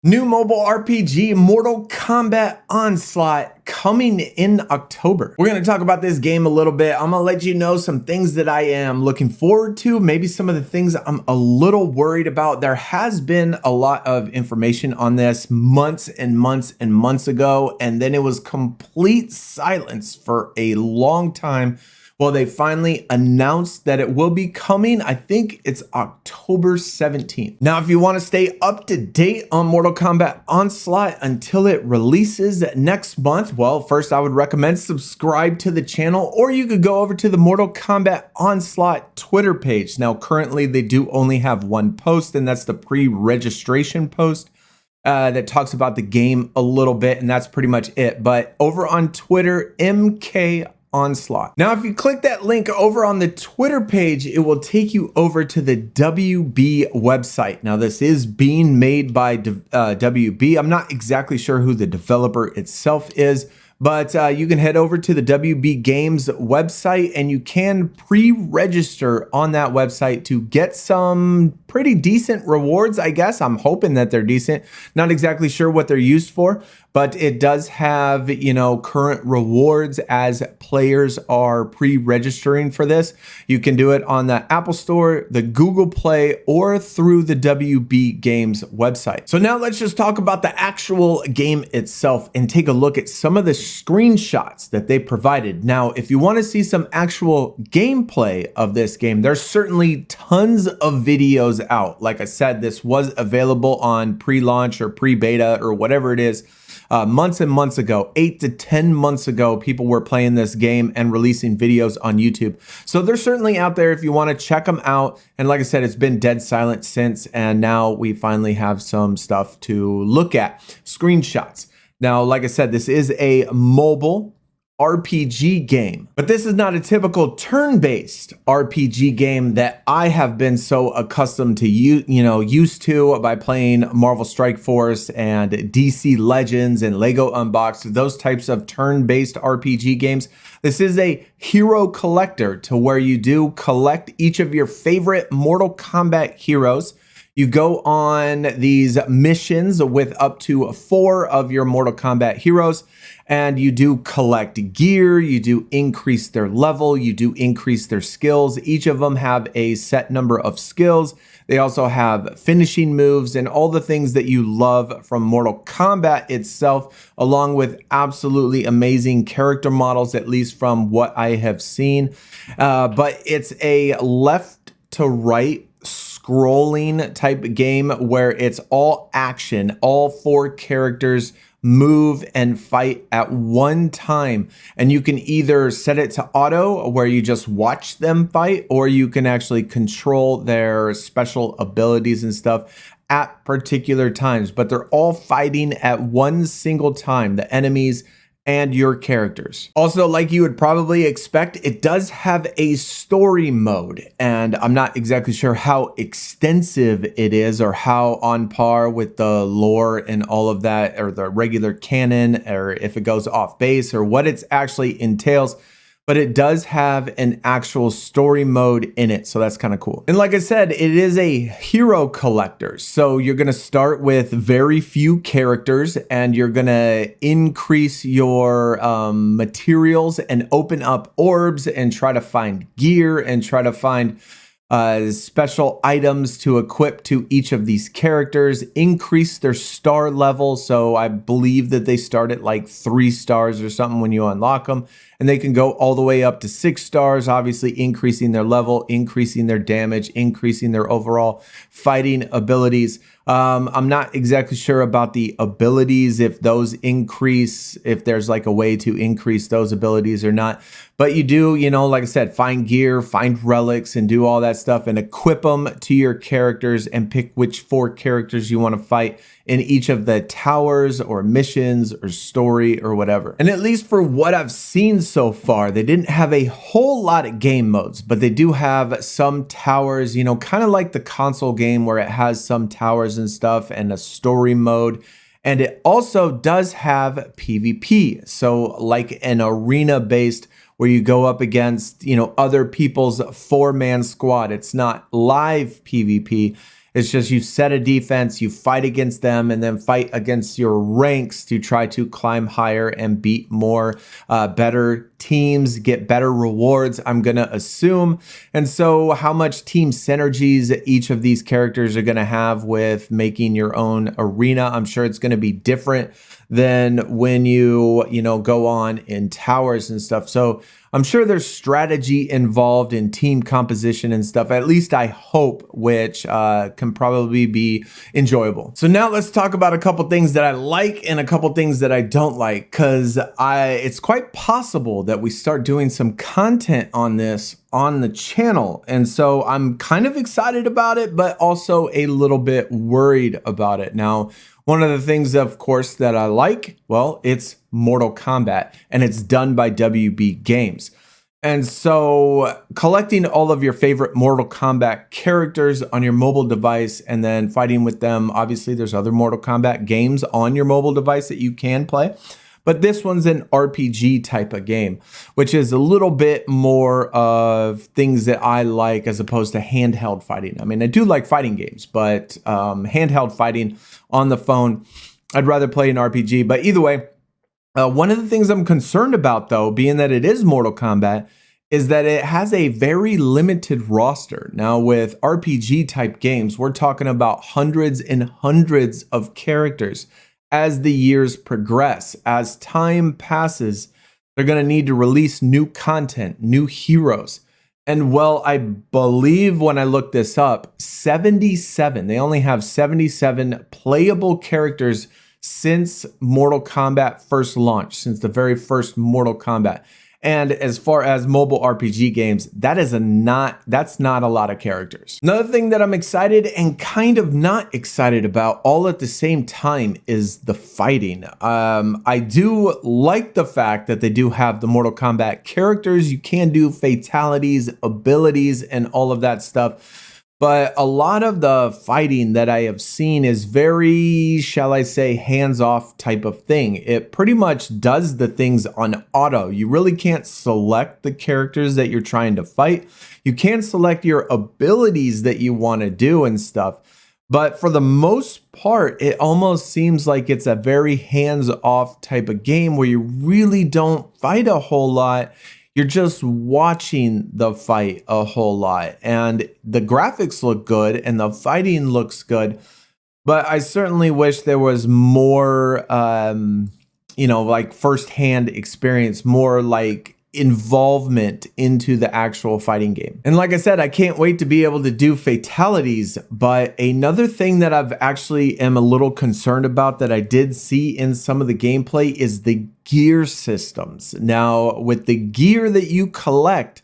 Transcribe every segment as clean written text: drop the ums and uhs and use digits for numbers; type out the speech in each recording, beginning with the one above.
New mobile RPG, Mortal Kombat Onslaught, coming in October. We're going to talk about this game a little bit. I'm going to let you know some things that I am looking forward to, maybe some of the things I'm a little worried about. There has been a lot of information on this months and months and months ago, and then it was complete silence for a long time. Well, they finally announced that it will be coming. I think it's October 17th. Now, if you want to stay up to date on Mortal Kombat Onslaught until it releases next month, well, first I would recommend subscribe to the channel, or you could go over to the Mortal Kombat Onslaught Twitter page. Now, currently they do only have one post, and that's the pre-registration post. That talks about the game a little bit, and that's pretty much it. But over on Twitter, MK Onslaught. Now, if you click that link over on the Twitter page, it will take you over to the WB website. Now, this is being made by WB. I'm not exactly sure who the developer itself is, but you can head over to the WB Games website and you can pre-register on that website to get some pretty decent rewards, I guess. I'm hoping that they're decent. Not exactly sure what they're used for, but it does have, you know, current rewards as players are pre-registering for this. You can do it on the Apple Store, the Google Play, or through the WB Games website. So now let's just talk about the actual game itself and take a look at some of the screenshots that they provided. Now, if you want to see some actual gameplay of this game, there's certainly tons of videos out. Like I said, this was available on pre-launch or pre-beta or whatever it is. Months and months ago, 8 to 10 months ago, people were playing this game and releasing videos on YouTube. So they're certainly out there if you want to check them out. And like I said, it's been dead silent since, and now we finally have some stuff to look at. Screenshots. Now, like I said, this is a mobile RPG game, but this is not a typical turn-based RPG game that I have been so accustomed to used to by playing Marvel Strike Force and DC Legends and Lego Unboxed, those types of turn-based RPG games. This is a hero collector, to where you do collect each of your favorite Mortal Kombat heroes. You go on these missions with up to 4 of your Mortal Kombat heroes, and you do collect gear, you do increase their level, you do increase their skills. Each of them have a set number of skills. They also have finishing moves and all the things that you love from Mortal Kombat itself, along with absolutely amazing character models, at least from what I have seen. But it's a left to right scrolling type game where it's all action. All 4 characters move and fight at one time, and you can either set it to auto where you just watch them fight, or you can actually control their special abilities and stuff at particular times, but they're all fighting at one single time, the enemies and your characters. Also, like you would probably expect, it does have a story mode, and I'm not exactly sure how extensive it is or how on par with the lore and all of that, or the regular canon, or if it goes off base, or what it actually entails. But it does have an actual story mode in it, so that's kind of cool. And like I said, it is a hero collector. So you're going to start with very few characters, and you're going to increase your materials and open up orbs and try to find gear and try to find special items to equip to each of these characters, increase their star level. So I believe that they start at like 3 stars or something when you unlock them, and they can go all the way up to 6 stars, obviously increasing their level, increasing their damage, increasing their overall fighting abilities. I'm not exactly sure about the abilities, if those increase, if there's like a way to increase those abilities or not. But you do, you know, like I said, find gear, find relics, and do all that stuff and equip them to your characters, and pick which 4 characters you want to fight in each of the towers or missions or story or whatever. And at least for what I've seen so far, they didn't have a whole lot of game modes, but they do have some towers, you know, kind of like the console game where it has some towers and stuff and a story mode. And it also does have PvP. So like an arena based where you go up against, you know, other people's 4-man squad. It's not live PvP. It's just you set a defense, you fight against them, and then fight against your ranks to try to climb higher and beat more better teams, get better rewards, I'm gonna assume. And so how much team synergies each of these characters are gonna have with making your own arena, I'm sure it's gonna be different than when you go on in towers and stuff. So I'm sure there's strategy involved in team composition and stuff, at least I hope, which can probably be enjoyable. So now let's talk about a couple things that I like and a couple things that I don't like, because it's quite possible that we start doing some content on this on the channel. And so I'm kind of excited about it, but also a little bit worried about it. Now, one of the things, of course, that I like, well, it's Mortal Kombat, and it's done by WB Games. And so collecting all of your favorite Mortal Kombat characters on your mobile device and then fighting with them, obviously there's other Mortal Kombat games on your mobile device that you can play. But this one's an RPG type of game, which is a little bit more of things that I like as opposed to handheld fighting. I mean, I do like fighting games, but handheld fighting on the phone, I'd rather play an RPG. But either way, one of the things I'm concerned about, though, being that it is Mortal Kombat, is that it has a very limited roster. Now, with RPG type games, we're talking about hundreds and hundreds of characters. As the years progress, as time passes, they're going to need to release new content, new heroes. And well, I believe when I looked this up, 77, they only have 77 playable characters since Mortal Kombat first launched, since the very first Mortal Kombat. And as far as mobile RPG games, that's not a lot of characters. Another thing that I'm excited and kind of not excited about all at the same time is the fighting. I do like the fact that they do have the Mortal Kombat characters. You can do fatalities, abilities, and all of that stuff. But a lot of the fighting that I have seen is very, shall I say, hands-off type of thing. It pretty much does the things on auto. You really can't select the characters that you're trying to fight. You can select your abilities that you want to do and stuff. But for the most part, it almost seems like it's a very hands-off type of game where you really don't fight a whole lot. You're just watching the fight a whole lot, and the graphics look good and the fighting looks good, but I certainly wish there was more, like firsthand experience, more like involvement into the actual fighting game. And like I said, I can't wait to be able to do fatalities. But another thing that I've actually am a little concerned about that I did see in some of the gameplay is the gear systems. Now, with the gear that you collect,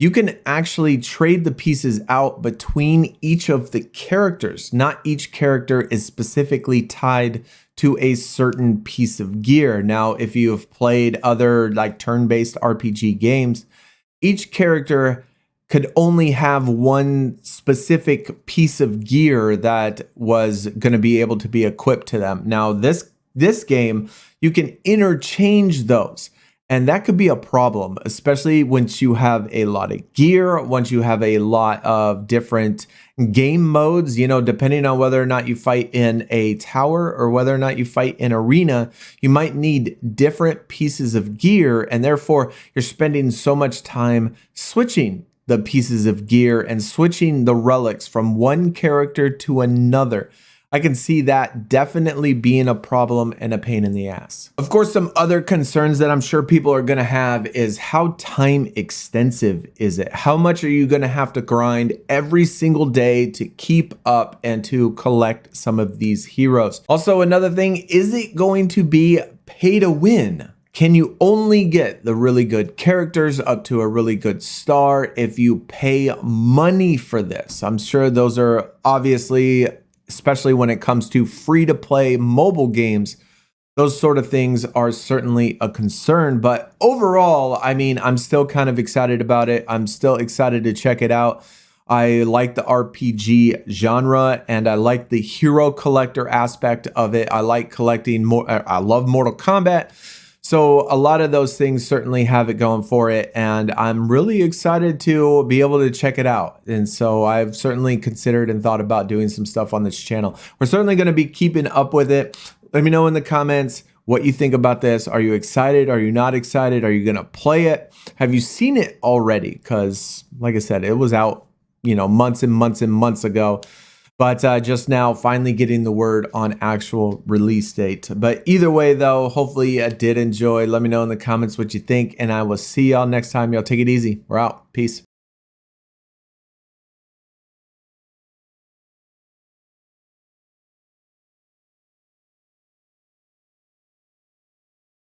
you can actually trade the pieces out between each of the characters. Not each character is specifically tied to a certain piece of gear. Now, if you have played other like turn-based RPG games, each character could only have one specific piece of gear that was going to be able to be equipped to them. Now, this game, you can interchange those. And that could be a problem, especially once you have a lot of gear, once you have a lot of different game modes, depending on whether or not you fight in a tower or whether or not you fight in arena, you might need different pieces of gear. And therefore, you're spending so much time switching the pieces of gear and switching the relics from one character to another. I can see that definitely being a problem and a pain in the ass. Of course, some other concerns that I'm sure people are going to have is how time extensive is it? How much are you going to have to grind every single day to keep up and to collect some of these heroes? Also, another thing, is it going to be pay to win? Can you only get the really good characters up to a really good star if you pay money for this? I'm sure those are obviously, especially when it comes to free-to-play mobile games, those sort of things are certainly a concern. But overall, I mean, I'm still kind of excited about it. I'm still excited to check it out. I like the RPG genre, and I like the hero collector aspect of it. I like collecting more. I love Mortal Kombat. So a lot of those things certainly have it going for it, and I'm really excited to be able to check it out. And so I've certainly considered and thought about doing some stuff on this channel. We're certainly going to be keeping up with it. Let me know in the comments what you think about this. Are you excited? Are you not excited? Are you going to play it? Have you seen it already? Because like I said, it was out, months and months and months ago. But just now finally getting the word on actual release date. But either way, though, hopefully you did enjoy. Let me know in the comments what you think, and I will see y'all next time. Y'all take it easy. We're out. Peace.